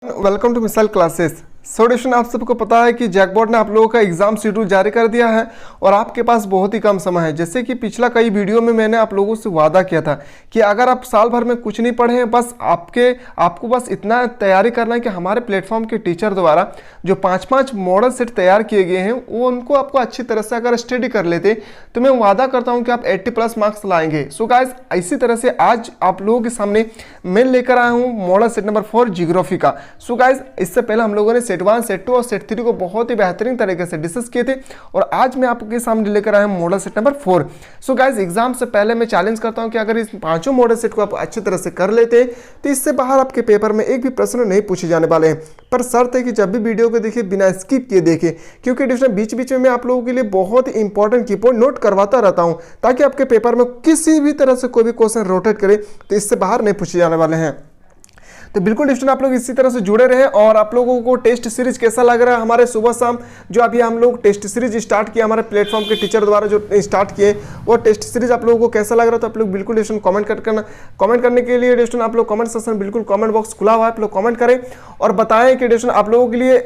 Welcome to missile classes. Student, आप सबको पता है कि जैकबोर्ड ने आप लोगों का एग्जाम शेड्यूल जारी कर दिया है और आपके पास बहुत ही कम समय है। जैसे कि पिछला कई वीडियो में मैंने आप लोगों से वादा किया था कि अगर आप साल भर में कुछ नहीं पढ़े हैं, बस आपको बस इतना तैयारी करना है कि हमारे प्लेटफॉर्म के टीचर द्वारा जो 5-5 मॉडल सेट तैयार किए गए हैं वो उनको आपको अच्छी तरह से अगर स्टडी कर लेते तो मैं वादा करता हूँ कि आप 80+ मार्क्स लाएंगे। सो गाइस, इसी तरह से आज आप लोगों के सामने मैं लेकर आया हूँ मॉडल सेट नंबर 4 जियोग्राफी का। सो गाइस, इससे पहले हम लोगों ने सेट 1, सेट 2 और सेट 3 को बहुत ही बेहतरीन तरीके से डिस्कस किए थे और आज मैं आपके सामने लेकर आया हूं model set number 4। So guys, exam से पहले मैं चैलेंज करता हूं कि अगर इस पांचों मॉडल सेट को आप अच्छी तरह से कर लेते तो इससे बाहर आपके पेपर में एक भी प्रश्न नहीं पूछे जाने वाले हैं। पर शर्त है कि जब भी वीडियो को देखिए बिना स्किप किए देखें, क्योंकि बीच बीच में मैं आप लोगों के लिए बहुत ही इंपॉर्टेंट की पॉइंट नोट करवाता रहता हूं ताकि आपके पेपर में किसी भी तरह से कोई भी क्वेश्चन रोटेट करे तो इससे बाहर नहीं पूछे जाने वाले हैं। तो बिल्कुल स्टूडेंट, आप लोग इसी तरह से जुड़े रहे और आप लोगों को टेस्ट सीरीज कैसा लग रहा है हमारे सुबह शाम जो अभी हम लोग टेस्ट सीरीज स्टार्ट किया हमारे प्लेटफॉर्म के टीचर द्वारा जो स्टार्ट किए वो टेस्ट सीरीज आप लोगों को कैसा लग रहा है, तो आप लोग बिल्कुल स्टूडेंट कमेंट करने के लिए स्टूडेंट आप लोग कमेंट सेक्शन बिल्कुल कमेंट बॉक्स खुला हुआ है, आप लोग कमेंट करें और बताएं कि स्टूडेंट आप लोगों के लिए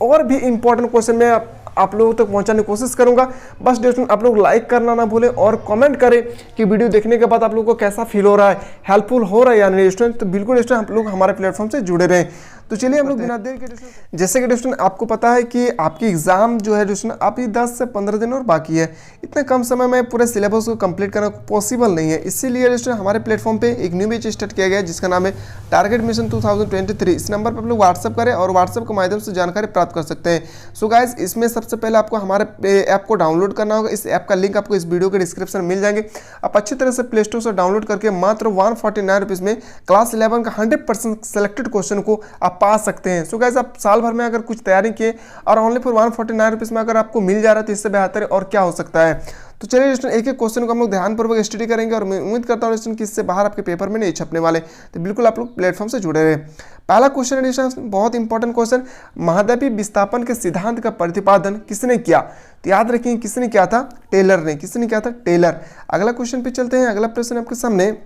और भी इंपॉर्टेंट क्वेश्चन में आप लोगों तक पहुंचाने की कोशिश करूंगा। बस दोस्तों आप लोग लाइक करना ना भूलें और कमेंट करें कि वीडियो देखने के बाद आप लोगों को कैसा फील हो रहा है, हेल्पफुल हो रहा है या नहीं स्टूडेंट। तो बिल्कुल स्टूडेंट आप लोग हमारे प्लेटफॉर्म से जुड़े रहें। तो चलिए हम लोग बिना देर के जैसे कि दोस्तों आपको पता है कि आपकी एग्जाम जो है दोस्तों आप ही 10 से 15 दिन और बाकी है। इतने कम समय में पूरे सिलेबस को कंप्लीट करना पॉसिबल नहीं है, इसीलिए दोस्तों हमारे प्लेटफॉर्म पे एक न्यू बैच स्टार्ट किया गया है जिसका नाम है टारगेट मिशन 2023। इस नंबर पर आप लोग व्हाट्सअप करें और व्हाट्सअप के माध्यम से जानकारी प्राप्त कर सकते हैं। सो गाइस, इसमें सबसे पहले आपको हमारे ऐप को डाउनलोड करना होगा। इस ऐप का लिंक आपको इस वीडियो के डिस्क्रिप्शन में मिल जाएंगे। आप अच्छी तरह से प्ले स्टोर से डाउनलोड करके मात्र 149 रुपीज़ में क्लास 11 का 100% सेलेक्टेड क्वेश्चन को आप पा सकते हैं। सो गाइस, आप साल भर में अगर कुछ तैयारी किए और ओनली फॉर 149 रुपीज़ में अगर आपको मिल जा रहा है तो इससे बेहतर और क्या हो सकता है। तो चलिए स्टूडेंट एक एक क्वेश्चन को हम लोग ध्यानपूर्वक स्टडी करेंगे और मैं उम्मीद करता हूँ स्टूडेंट कि इससे बाहर आपके पेपर में नहीं छपने वाले। तो बिल्कुल आप लोग प्लेटफॉर्म से जुड़े रहे। पहला क्वेश्चन है बहुत इंपॉर्टेंट क्वेश्चन, महाद्वीपीय विस्थापन के सिद्धांत का प्रतिपादन किसने किया? तो याद रखिए किसने किया था? टेलर ने। किसने किया था? टेलर। अगला क्वेश्चन पे चलते हैं। अगला प्रश्न आपके सामने,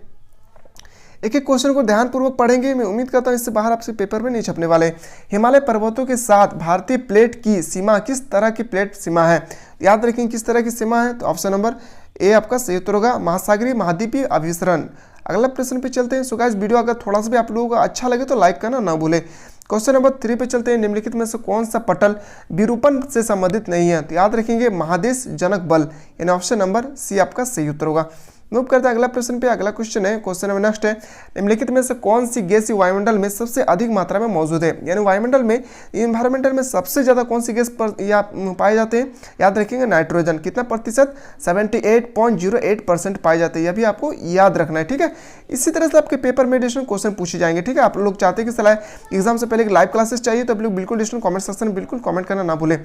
एक एक क्वेश्चन को ध्यानपूर्वक पढ़ेंगे, मैं उम्मीद करता हूँ इससे बाहर आपसे पेपर में नहीं छपने वाले। हिमालय पर्वतों के साथ भारतीय प्लेट की सीमा किस तरह की प्लेट सीमा है? याद रखें किस तरह की सीमा है, तो ऑप्शन नंबर ए आपका सही उत्तर होगा, महासागरीय महाद्वीपीय अभिसरण। अगला प्रश्न पे चलते हैं। सो गाइस, वीडियो अगर थोड़ा सा भी आप लोगों को अच्छा लगे तो लाइक करना ना भूलें। क्वेश्चन नंबर 3 पे चलते हैं। निम्नलिखित में से कौन सा पटल विरूपण से संबंधित नहीं है? तो याद रखेंगे महादेश जनक बल, यानी ऑप्शन नंबर सी आपका सही उत्तर होगा। मूव करते हैं अगला प्रश्न पे। अगला क्वेश्चन है, क्वेश्चन नंबर नेक्स्ट है, निम्नलिखित में से कौन सी गैस वायुमंडल में सबसे अधिक मात्रा में मौजूद है? यानी वायुमंडल में इन्वायरमेंटल में सबसे ज्यादा कौन सी गैस पाए जाते हैं? याद रखेंगे नाइट्रोजन। कितना प्रतिशत? 78.08% पाए जाते हैं। यह भी आपको याद रखना है, ठीक है। इसी तरह से आपके पेपर में क्वेश्चन पूछे जाएंगे, ठीक है। आप लोग चाहते हैं कि सलाह एग्जाम से पहले लाइव क्लासेस चाहिए तो आप लोग बिल्कुल कमेंट सेक्शन बिल्कुल कमेंट करना ना भूलें।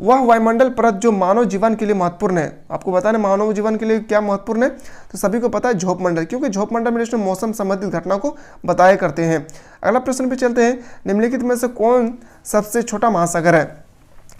वह वायुमंडल परत जो मानव जीवन के लिए महत्वपूर्ण है, आपको बताना मानव जीवन के लिए क्या महत्वपूर्ण है, तो सभी को पता है झोप मंडल, क्योंकि झोप मंडल में मौसम संबंधित घटना को बताया करते हैं। अगला प्रश्न पे चलते हैं। निम्नलिखित में से कौन सबसे छोटा महासागर है?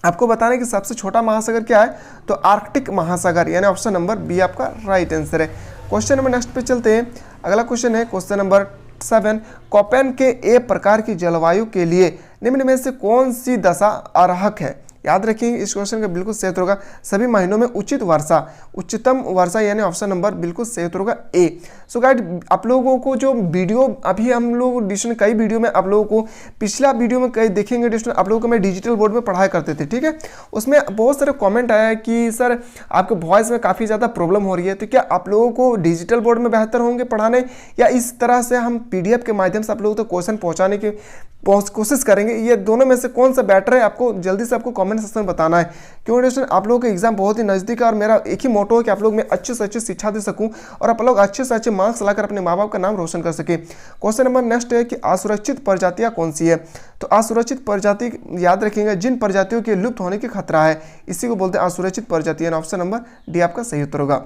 आपको बताना है कि सबसे छोटा महासागर क्या है, तो आर्कटिक महासागर, यानी ऑप्शन नंबर बी आपका राइट आंसर है। क्वेश्चन नंबर नेक्स्ट पे चलते हैं। अगला क्वेश्चन है क्वेश्चन नंबर 7, कोपेन के ए प्रकार की जलवायु के लिए निम्न में से कौन सी दशा अर्हक है? याद रखिए इस क्वेश्चन का बिल्कुल सही उत्तर होगा सभी महीनों में उचित वर्षा, उच्चतम वर्षा, यानी ऑप्शन नंबर बिल्कुल सही उत्तर होगा ए। सो गाइड, आप लोगों को जो वीडियो अभी हम लोग डिस्कशन कई वीडियो में आप लोगों को पिछला वीडियो में कई देखेंगे डिस्कशन आप लोगों को मैं डिजिटल बोर्ड में पढ़ाया करते थे, ठीक है। उसमें बहुत सारे कमेंट आया कि सर आपके वॉइस में काफ़ी ज़्यादा प्रॉब्लम हो रही है, तो क्या आप लोगों को डिजिटल बोर्ड में बेहतर होंगे पढ़ाने या इस तरह से हम PDF के माध्यम से आप लोगों तक क्वेश्चन पहुँचाने की कोशिश करेंगे? ये दोनों में से कौन सा बेटर है, आपको जल्दी से आपको कमेंट सेक्शन में बताना है, क्योंकि दोस्तों आप लोगों का एग्जाम बहुत ही नजदीक है और मेरा एक ही मोटो है कि आप लोग मैं अच्छे से अच्छी शिक्षा दे सकूं और आप लोग अच्छे से अच्छे मार्क्स लाकर अपने माँ बाप का नाम रोशन कर सके। क्वेश्चन नंबर नेक्स्ट है कि असुरक्षित प्रजातियां कौन सी है? तो असुरक्षित प्रजाति याद रखेंगे जिन प्रजातियों के लुप्त होने के खतरा है, इसी को बोलते हैं असुरक्षित प्रजातियां। ऑप्शन नंबर डी आपका सही उत्तर होगा।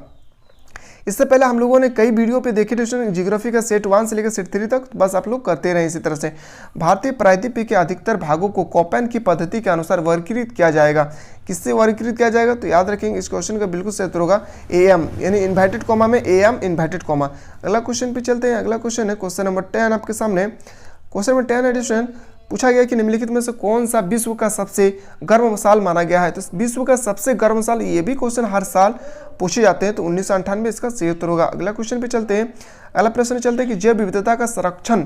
इससे पहले हम लोगों ने कई वीडियो पे देखे थे जियोग्राफी का सेट 1 से लेकर सेट 3 तक, बस आप लोग करते रहे इसी तरह से। भारतीय प्रायद्वीपीय के अधिकतर भागों को कोपेन की पद्धति के अनुसार वर्गीकृत किया जाएगा। किससे वर्गीकृत किया जाएगा? तो याद रखेंगे इस क्वेश्चन का बिल्कुल सही उत्तर होगा AM, यानी इन्वर्टेड कॉमा में AM इन्वर्टेड कॉमा। अगला क्वेश्चन पे चलते हैं। अगला क्वेश्चन है क्वेश्चन नंबर 10 आपके सामने। क्वेश्चन नंबर 10 एडिशन, पूछा गया कि निम्नलिखित में से कौन सा विश्व का सबसे गर्म साल माना गया है। तो विश्व का सबसे गर्म साल, ये भी क्वेश्चन हर साल पूछे जाते हैं, तो 1998 इसका सही उत्तर होगा। अगला क्वेश्चन पे चलते हैं। अगला प्रश्न चलते हैं कि जैव विविधता का संरक्षण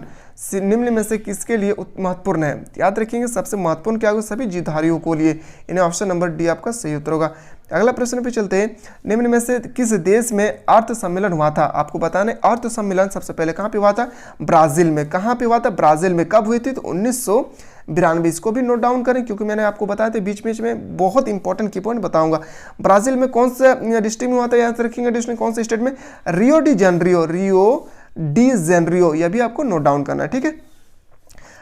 निम्न में से किसके लिए महत्वपूर्ण है। याद रखेंगे सबसे महत्वपूर्ण क्या होगा, सभी जीवधारियों को लिए, इन्हें ऑप्शन नंबर डी आपका सही उत्तर होगा। अगला प्रश्न पे चलते हैं। निम्न में से किस देश में अर्थ सम्मेलन हुआ था। आपको बताना है अर्थ सम्मेलन सबसे पहले कहाँ पे हुआ था, ब्राजील में। कहाँ पे हुआ था, ब्राजील में। कब हुई थी, तो 1992। इसको भी नोट डाउन करें क्योंकि मैंने आपको बताया था बीच बीच में बहुत इंपॉर्टेंट की पॉइंट बताऊंगा। ब्राजील में कौन सा डिस्ट्रिक्ट में हुआ था, याद रखेंगे डिस्ट्रिक्ट कौन से स्टेट में, रियो डी जेनरियो, यह भी आपको नोट डाउन करना है, ठीक है।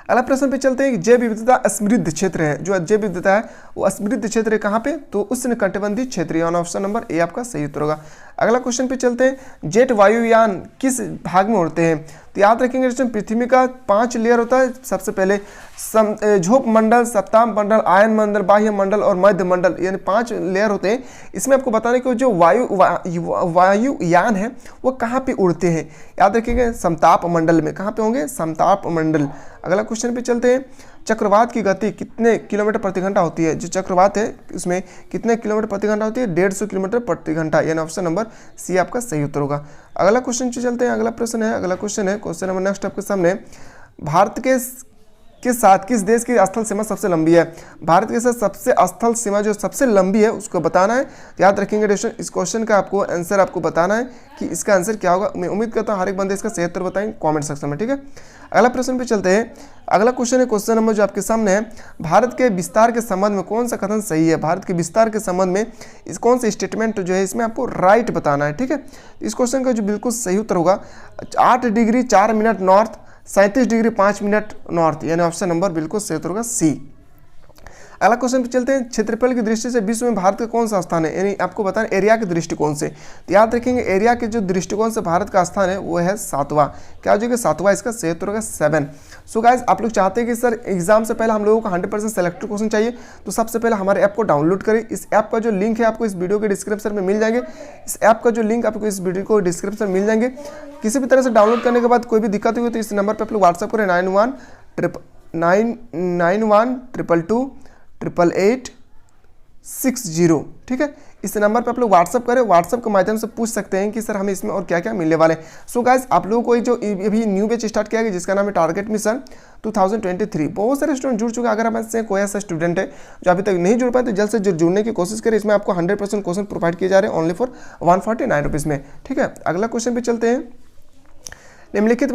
अगला प्रश्न पे चलते हैं कि जैव विविधता समृद्ध क्षेत्र है, जो जैव विविधता है वो समृद्ध क्षेत्र है कहाँ पे, तो उष्णकटिबंधीय क्षेत्र, ऑप्शन नंबर ए आपका सही उत्तर होगा। अगला क्वेश्चन पे चलते हैं। जेट वायुयान किस भाग में उड़ते हैं। तो याद रखेंगे पृथ्वी का 5 लेयर होता है। सबसे पहले झोप मंडल, सप्ताह मंडल, आयन मंडल, बाह्य मंडल और मध्य मंडल, यानी 5 लेयर होते हैं। इसमें आपको बताने कि जो वायुयान है वो कहाँ पे उड़ते हैं। याद रखेंगे समताप मंडल में। कहाँ पे होंगे, समताप मंडल। अगला क्वेश्चन पे चलते हैं। चक्रवात की गति कितने किलोमीटर प्रति घंटा होती है। जो चक्रवात है उसमें कितने किलोमीटर प्रति घंटा होती है, 150 किलोमीटर प्रति घंटा, यानी ऑप्शन नंबर सी आपका सही उत्तर होगा। अगला क्वेश्चन चलते हैं। अगला प्रश्न है क्वेश्चन नंबर नेक्स्ट आपके सामने। भारत के साथ किस देश की स्थल सीमा सबसे लंबी है। भारत के साथ सबसे स्थल सीमा जो सबसे लंबी है उसको बताना है। याद रखेंगे दोस्तों इस क्वेश्चन का आपको आंसर आपको बताना है कि इसका आंसर क्या होगा। मैं उम्मीद करता हूँ हर एक बंदे इसका सही उत्तर बताएंगे कमेंट सेक्शन में, ठीक है। अगला प्रश्न पे चलते हैं। अगला क्वेश्चन है क्वेश्चन नंबर जो आपके सामने है। भारत के विस्तार के संबंध में कौन सा कथन सही है। भारत के विस्तार के संबंध में इस कौन सा स्टेटमेंट जो है इसमें आपको राइट बताना है, ठीक है। इस क्वेश्चन का जो बिल्कुल सही उत्तर होगा 8 degree 4 minute north, 37 degree 5 minute north, यानी ऑप्शन नंबर बिल्कुल सही उत्तर होगा सी। अगला क्वेश्चन पे चलते हैं। क्षेत्रफल की दृष्टि से विश्व में भारत का कौन सा स्थान है, यानी आपको बताना एरिया के दृष्टिकोण से। तो याद रखेंगे एरिया के जो दृष्टिकोण से भारत का स्थान है वो है 7वां। क्या हो जाएगा, 7वां, इसका सही उत्तर होगा 7। सो गाइस आप लोग चाहते हैं कि सर एग्जाम से पहले हम लोगों को 100% सेलेक्टेड क्वेश्चन चाहिए, तो सबसे पहले हमारे ऐप को डाउनलोड करें। इस ऐप का जो लिंक है आपको इस वीडियो के डिस्क्रिप्शन में मिल जाएंगे। इस ऐप का जो लिंक आपको इस वीडियो को डिस्क्रिप्शन में मिल जाएंगे। किसी भी तरह से डाउनलोड करने के बाद कोई भी दिक्कत हुई तो इस नंबर पर आप लोग व्हाट्सअप करें 9122888860, ठीक है। इस नंबर पे आप लोग व्हाट्सअप करें। व्हाट्सअप के माध्यम से पूछ सकते हैं कि सर हमें इसमें और क्या क्या मिलने वाले हैं। सो गाइस आप लोगों को जो अभी न्यू बैच स्टार्ट किया गया जिसका नाम है टारगेट मिशन 2023, बहुत सारे स्टूडेंट जुड़ चुके हैं। अगर हमारे कोई ऐसा स्टूडेंट है जो अभी तक नहीं जुड़ पाए तो जल्द से जल्द जुड़ने की कोशिश करें। इसमें आपको 100% क्वेश्चन प्रोवाइड किए जा रहे हैं ओनली फॉर 149 रुपीज़ में, ठीक है। अगला क्वेश्चन पे चलते हैं। निम्नलिखित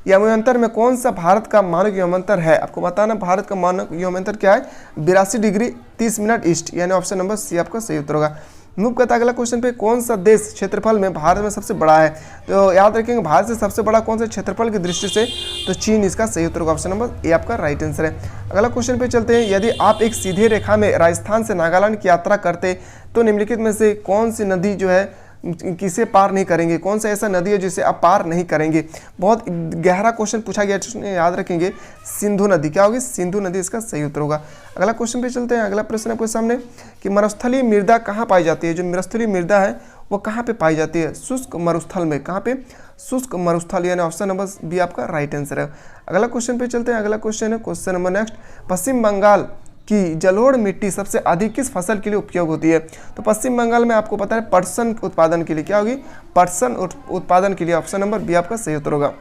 यमयंत्र में कौन सा भारत का मानक यमयंत्र है। आपको बताना भारत का मानक यमयंत्र क्या है, 82 डिग्री 30 मिनट ईस्ट, यानी ऑप्शन नंबर सी आपका सही उत्तर होगा। मूव करता अगला क्वेश्चन पे। कौन सा देश क्षेत्रफल में भारत में सबसे बड़ा है। तो याद रखेंगे भारत से सबसे बड़ा कौन सा क्षेत्रफल की दृष्टि से, तो चीन इसका सही उत्तर होगा। ऑप्शन नंबर ए आपका राइट आंसर है। अगला क्वेश्चन पे चलते हैं। यदि आप एक सीधी रेखा में राजस्थान से नागालैंड की यात्रा करते तो निम्नलिखित में से कौन सी नदी जो है किसे पार नहीं करेंगे। कौन सा ऐसा नदी है जिसे आप पार नहीं करेंगे। बहुत गहरा क्वेश्चन पूछा गया, याद रखेंगे सिंधु नदी। क्या होगी, सिंधु नदी इसका सही उत्तर होगा। अगला क्वेश्चन पे चलते हैं। अगला प्रश्न आपके सामने कि मरुस्थलीय मृदा कहाँ पाई जाती है। जो मरुस्थलीय मृदा है वो कहाँ पे पाई जाती है, शुष्क मरुस्थल में। कहाँ पे, शुष्क मरुस्थल, यानी ऑप्शन नंबर बी आपका राइट आंसर है। अगला क्वेश्चन पे चलते हैं। अगला क्वेश्चन है क्वेश्चन नंबर नेक्स्ट। पश्चिम बंगाल की जलोढ़ मिट्टी सबसे अधिक किस फसल के लिए उपयोग होती है। तो पश्चिम बंगाल में आपको पता है पटसन उत्पादन के लिए। क्या होगी, पटसन उत्पादन के लिए, ऑप्शन नंबर बी आपका सही उत्तर होगा।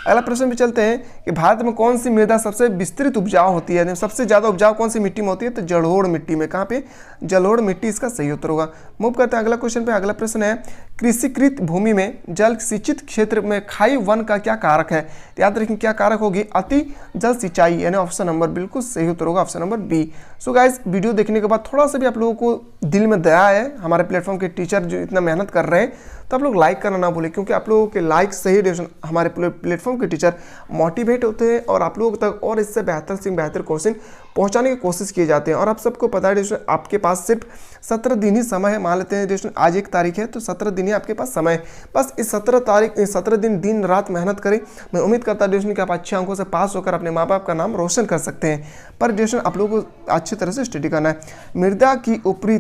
अगला प्रश्न पे चलते हैं कि भारत में कौन सी मृदा सबसे विस्तृत उपजाऊ होती है। सबसे ज्यादा उपजाऊ कौन सी मिट्टी में होती है, तो जलोढ़ मिट्टी में। कहाँ पे, जलोढ़ मिट्टी इसका सही उत्तर होगा। मूव करते हैं अगला क्वेश्चन पे। अगला प्रश्न है कृषिकृत भूमि में जल सिंचित क्षेत्र में खाई वन का क्या कारक है। याद रखें क्या कारक होगी, अति जल सिंचाई, यानी ऑप्शन नंबर बिल्कुल सही उत्तर होगा, option number B. So guys video देखने के बाद थोड़ा सा भी आप लोगों को दिल में दया है, हमारे प्लेटफॉर्म के टीचर जो इतना मेहनत कर रहे हैं, तो आप लोग लाइक करना ना भूलें, क्योंकि आप लोगों के लाइक से ही हमारे प्लेटफॉर्म के टीचर मोटिवेट होते हैं और आप लोगों तक और इससे बेहतर से बेहतर क्वेश्चन पहुंचाने की कोशिश किए जाते हैं। और आप सबको पता है दोस्तों आपके पास सिर्फ 17 दिन ही समय है। मान लेते हैं दोस्तों आज 1 तारीख है तो 17 दिन ही आपके पास समय है। बस इस 17 दिन दिन रात मेहनत करें। मैं उम्मीद करता हूं दोस्तों कि आप अच्छे अंकों से पास होकर अपने माँ बाप का नाम रोशन कर सकते हैं। पर दोस्तों आप लोगों को अच्छी तरह से स्टडी करना है। मृदा की ऊपरी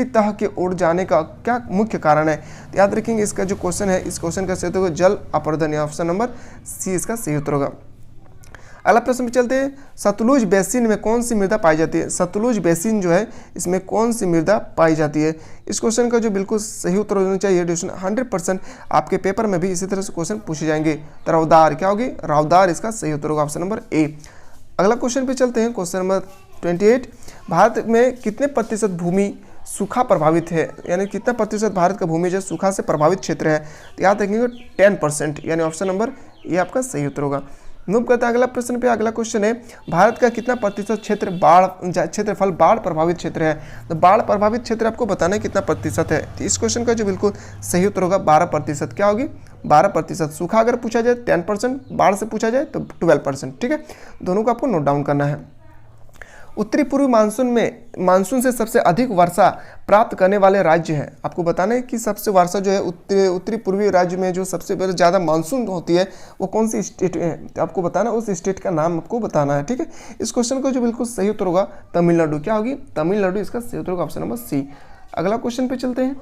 तह के उड़ जाने का क्या मुख्य कारण है। याद रखेंगे इसका जो क्वेश्चन है, इस क्वेश्चन का सही उत्तर जल अपर्दन, ऑप्शन नंबर सी इसका सही उत्तर होगा। अगला प्रश्न पे चलते हैं, सतलुज बेसिन में कौन सी मृदा पाई जाती है? सतलुज बेसिन जो है इसमें कौन सी मृदा पाई जाती है? इस क्वेश्चन का जो बिल्कुल सही उत्तर होना चाहिए डिस्ट्रीब्यूशन 100% आपके पेपर में भी इसी तरह से क्वेश्चन पूछे जाएंगे। तो रावदार क्या होगी? रावदार इसका सही उत्तर होगा, ऑप्शन नंबर ए। अगला क्वेश्चन पे चलते हैं, क्वेश्चन नंबर 28, भारत में कितने प्रतिशत भूमि सूखा प्रभावित है? यानी कितना प्रतिशत भारत का भूमि जो सूखा से प्रभावित क्षेत्र है? तो याद रखेंगे 10%, यानी ऑप्शन नंबर ये आपका सही उत्तर होगा। मूव करते हैं अगला प्रश्न पे। अगला क्वेश्चन है, भारत का कितना प्रतिशत क्षेत्रफल बाढ़ प्रभावित क्षेत्र है? तो बाढ़ प्रभावित क्षेत्र आपको बताना है कितना प्रतिशत है। तो इस क्वेश्चन का जो बिल्कुल सही उत्तर होगा 12%। क्या होगी? 12%। सूखा अगर पूछा जाए 10%, बाढ़ से पूछा जाए तो 12%। ठीक है, दोनों को आपको नोट डाउन करना है। उत्तरी पूर्वी मानसून से सबसे अधिक वर्षा प्राप्त करने वाले राज्य हैं। आपको बताना है कि सबसे वर्षा जो है उत्तरी पूर्वी राज्य में जो सबसे ज़्यादा मानसून होती है वो कौन सी स्टेट है? तो आपको बताना उस स्टेट का नाम आपको बताना है। ठीक है, इस क्वेश्चन का जो बिल्कुल सही उत्तर होगा तमिलनाडु। क्या होगी? तमिलनाडु इसका सही उत्तर होगा, ऑप्शन नंबर सी। अगला क्वेश्चन पे चलते हैं,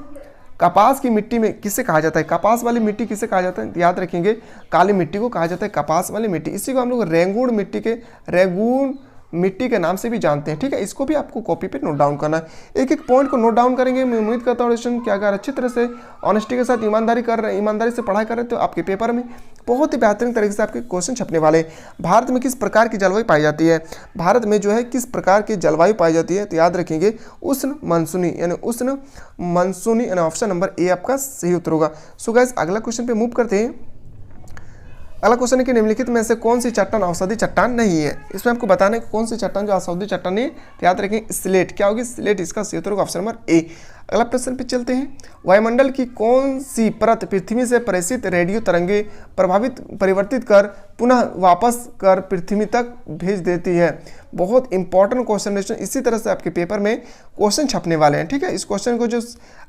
कपास की मिट्टी में किसे कहा जाता है? कपास वाली मिट्टी किसे कहा जाता है? याद रखेंगे काली मिट्टी को कहा जाता है कपास वाली मिट्टी। इसी को हम लोग रेंगून मिट्टी के नाम से भी जानते हैं। ठीक है, इसको भी आपको कॉपी पे नोट डाउन करना है। एक एक पॉइंट को नोट डाउन करेंगे। मैं उम्मीद करता हूँ स्टूडेंट क्या अगर अच्छी तरह से ऑनेस्टी के साथ ईमानदारी से पढ़ाई कर रहे हैं तो आपके पेपर में बहुत ही बेहतरीन तरीके से आपके क्वेश्चन छपने वाले हैं। भारत में किस प्रकार की जलवायु पाई जाती है? भारत में जो है किस प्रकार की जलवायु पाई जाती है? तो याद रखेंगे उष्ण मानसूनी, यानी ऑप्शन नंबर ए आपका सही उत्तर होगा। सो गाइस अगला क्वेश्चन पे मूव करते हैं। अगला क्वेश्चन है कि निम्नलिखित में से कौन सी चट्टान औषधि चट्टान नहीं है? इसमें आपको बताना है कौन सी चट्टान जो औषधि चट्टान नहीं है। तो याद रखें स्लेट। क्या होगी? स्लेट इसका सही उत्तर होगा, ऑप्शन नंबर ए। अगला प्रश्न पे चलते हैं, वायुमंडल की कौन सी परत पृथ्वी से प्रेषित रेडियो तरंगे परिवर्तित कर पुनः वापस कर पृथ्वी तक भेज देती है? बहुत इंपॉर्टेंट क्वेश्चन है, इसी तरह से आपके पेपर में क्वेश्चन छपने वाले हैं। ठीक है, इस क्वेश्चन को जो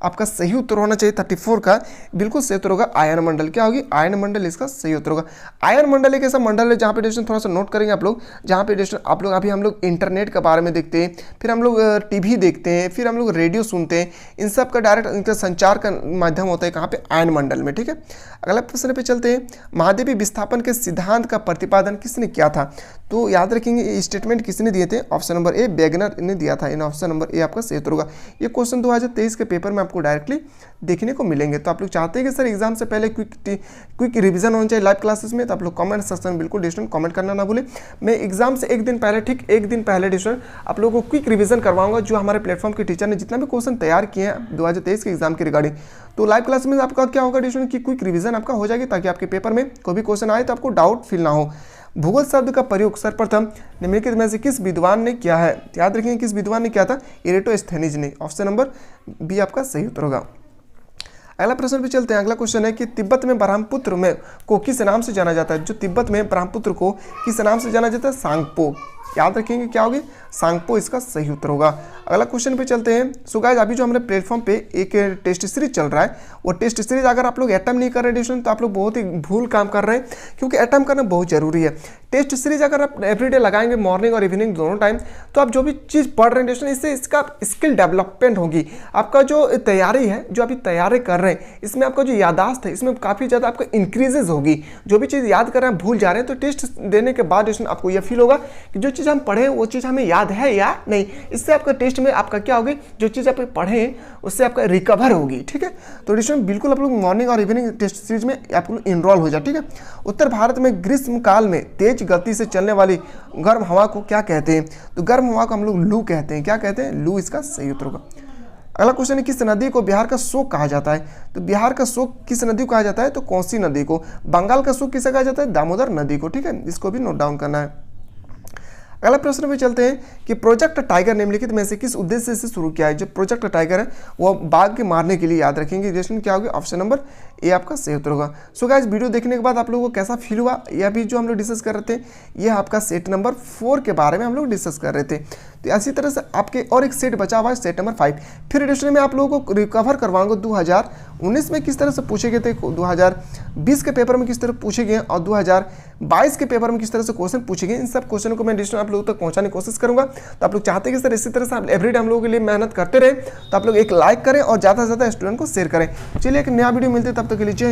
आपका सही उत्तर होना चाहिए 34 का बिल्कुल सही उत्तर होगा आयन मंडल। क्या होगी? आयन मंडल इसका सही उत्तर होगा। आयन मंडल एक ऐसा मंडल है जहाँ पे डिस्टेंस थोड़ा सा नोट करेंगे आप लोग, जहाँ पे डिस्टेंस आप लोग अभी हम लोग इंटरनेट के बारे में देखते हैं, फिर हम लोग टीवी देखते हैं, फिर हम लोग रेडियो सुनते हैं, इन सब का डायरेक्ट इनका संचार का माध्यम होता है कहाँ पे? आयन मंडल में। ठीक है, अगला प्रश्न पे चलते हैं, महादेवी विस्थापन के सिद्धांत का प्रतिपादन किसने किया था? तो याद रखेंगे ये स्टेटमेंट किसने दिए थे? ऑप्शन नंबर ए वेगनर ने दिया था। इन ऑप्शन नंबर ए आपका सही उत्तर होगा। ये क्वेश्चन 2023 के पेपर में आपको डायरेक्टली देखने को मिलेंगे। तो आप लोग चाहते हैं कि सर एग्जाम से पहले क्विक रिवीजन होना चाहिए लाइव क्लासेस में, तो आप लोग कमेंट सेक्शन में बिल्कुल डिस्टेंट कमेंट करना ना भूलें। मैं एग्जाम से एक दिन पहले, ठीक एक दिन पहले डिस्टेंट आप लोगों को क्विक रिवीजन करवाऊंगा, जो हमारे प्लेटफॉर्म के टीचर ने जितना भी क्वेश्चन तैयार किए हैं 2023 के एग्जाम के रिगार्डिंग। तो लाइव क्लास में आपका क्या होगा डिस्टेंट की क्विक रिवीजन आपका हो जाएगी, ताकि आपके पेपर में कोई भी क्वेश्चन आए तो आपको डाउट फील ना हो। भूगोल शब्द का प्रयोग सर्वप्रथम निम्नलिखित में से किस विद्वान ने किया है? याद रखेंगे किस विद्वान ने किया था? इरेटोस्थेनीज ने। ऑप्शन नंबर बी आपका सही उत्तर होगा। अगला प्रश्न पे चलते हैं। अगला क्वेश्चन है कि तिब्बत में ब्रह्मपुत्र में को किस नाम से जाना जाता है? जो तिब्बत में ब्रह्मपुत्र को किस नाम से जाना जाता है? सांगपो। याद रखेंगे क्या होगी? सांगपो इसका सही उत्तर होगा। अगला क्वेश्चन पे चलते हैं। सो गाइस अभी जो हमारे प्लेटफॉर्म पे एक टेस्ट सीरीज चल रहा है, वो टेस्ट सीरीज अगर आप लोग अटेम्प्ट नहीं कर रहे हैं तो आप लोग बहुत ही भूल काम कर रहे हैं, क्योंकि अटेम्प्ट करना बहुत जरूरी है। टेस्ट सीरीज अगर आप एवरीडे लगाएंगे मॉर्निंग और इवनिंग दोनों टाइम, तो आप जो भी चीज़ पढ़ रहे हैं इससे इसका स्किल डेवलपमेंट होगी। आपका जो तैयारी है, जो अभी तैयारी कर रहे हैं, इसमें आपका जो यादाश्त है इसमें काफ़ी ज़्यादा आपका इंक्रीजेज होगी। जो भी चीज़ याद कर रहे हैं भूल जा रहे हैं, तो टेस्ट देने के बाद आपको यह फील होगा कि जो चीज़ हम पढ़े वो चीज़ हमें याद है या नहीं। इससे आपका टेस्ट में आपका क्या होगी? जो चीज़ आप पढ़े हैं उससे आपका रिकवर होगी। ठीक है, तो इसमें बिल्कुल आप लोग मॉर्निंग और इवनिंग टेस्ट सीरीज में आप लोग इनरोल हो जाए। ठीक है, उत्तर भारत में ग्रीष्म काल में तेज गति से चलने वाली गर्म हवा को क्या कहते हैं? तो गर्म हवा को हम लोग लू कहते हैं। क्या कहते हैं? लू इसका सही उत्तर होगा। अगला क्वेश्चन है किस नदी को बिहार का शोक कहा जाता है? तो बिहार का शोक किस नदी को कहा जाता है? तो कोसी नदी को। बंगाल का शोक किसे कहा जाता है? दामोदर नदी को। ठीक है, इसको भी नोट डाउन करना है। अगला प्रश्न में चलते हैं कि प्रोजेक्ट टाइगर निम्नलिखित में से किस उद्देश्य से शुरू किया है? जो प्रोजेक्ट टाइगर है वो बाघ के मारने के लिए। याद रखेंगे रिलेशन क्या होगी? ऑप्शन नंबर ए आपका सही उत्तर होगा। सो गाइस वीडियो देखने के बाद आप लोगों को कैसा फील हुआ? यह भी जो हम लोग डिस्कस कर रहे थे, यह आपका सेट नंबर 4 के बारे में हम लोग डिस्कस कर रहे थे। तो इसी तरह से आपके और एक सेट बचा हुआ है, सेट नंबर 5। फिर एडिशन में आप लोगों को रिकवर करवाऊंगा 2019 में किस तरह से पूछे गए थे, 2020 के पेपर में किस तरह पूछे गए और 2022 के पेपर में किस तरह से क्वेश्चन पूछे गए। इन सब क्वेश्चन को मैं एडिशन आप लोगों तक पहुंचाने की कोशिश करूंगा। तो आप लोग चाहते हैं कि सर इसी तरह से आप एवरीडे हम लोगों के लिए मेहनत करते रहे, तो आप लोग एक लाइक करें और ज़्यादा से ज़्यादा स्टूडेंट को शेयर करें। चलिए एक नया वीडियो मिलते तब तक के लिए जय हिंद।